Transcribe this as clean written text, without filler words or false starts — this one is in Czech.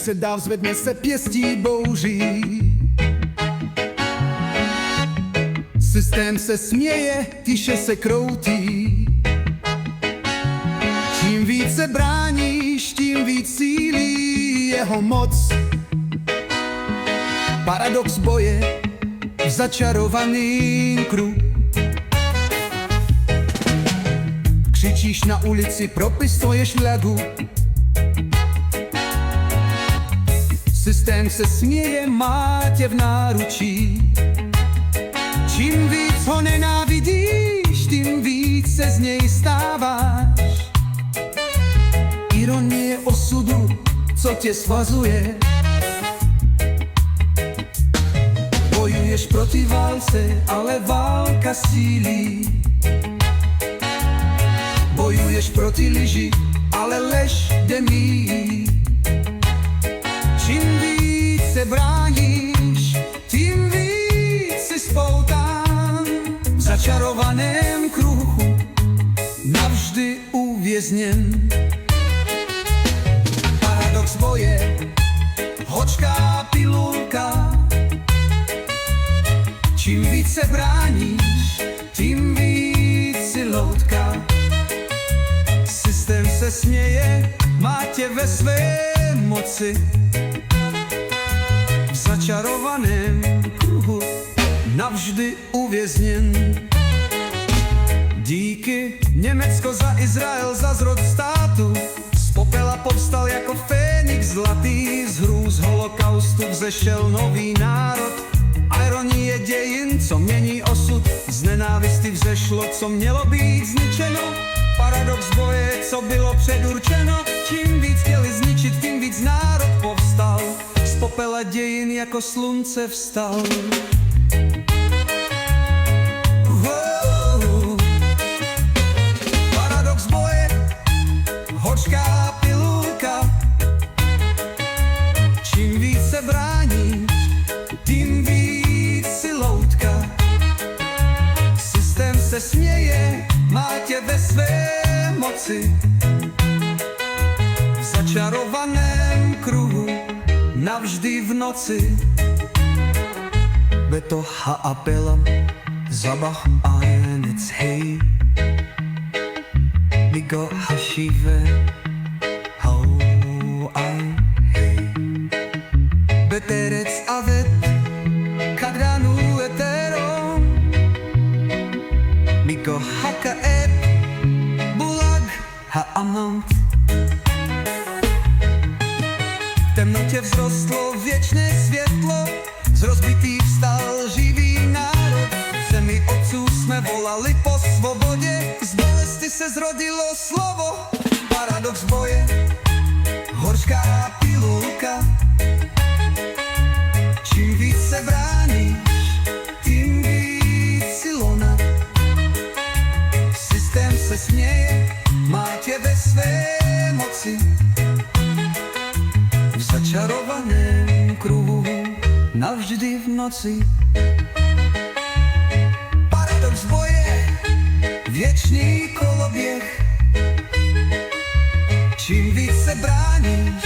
se dáv, zvedne se pěstí bouří. Systém se směje, tiše se kroutí. Čím více bráníš, tím víc sílí jeho moc. Paradox boje v začarovaný kruh. Křičíš na ulici, propisuješ ľadu. Systém se směje, má tě v náručí. Čím víc ho nenávidíš, tím víc se z něj stáváš. Ironie osudu, co tě svazuje. Bojuješ proti válce, ale válka sílí. Bojuješ proti lži, ale lež jde míň. Čím víc se bráníš, tím víc si spoután. V začarovaném kruhu navždy uvězněn. Paradox boje, hořká pilulka. Čím víc se bráníš, tím víc si loutka. Systém se směje, má tě ve své moci. V začarovaném kruhu navždy uvězněn. Díky Německo za Izrael, za zrod státu. Z popela povstal jako Fénix zlatý. Z hrůz holokaustu vzešel nový národ. Ironie dějin, co mění osud. Z nenávisti vzešlo, co mělo být zničeno. Paradox boje, co bylo předurčeno. Čím víc chtěli zničit, tím víc národ povstal. Z popela dějin jako slunce vstal. Paradox boje, hořká pilulka. Čím víc se bráníš, tím víc si loutka. Systém se směje, má tě ve své moci. V začarovaném kruhu navždy v noci. Beto haapela zabach ainets hej. Migo hashive hau ai hej. Beterec avet kadranu etero. Migo hakaet bulag haamant. V temnotě vzrostlo věčné světlo, z rozbitých vstal živý národ. V zemi otců jsme volali po svobodě, z bolesti se zrodilo slovo. Paradox boje, hořká pilulka. Čím víc se bráníš, tím víc si lona. Systém se směje, má tě ve své moci. V začarovaném kruhu navždy v noci. Paradox boje, věčný koloběh. Čím víc se bráníš,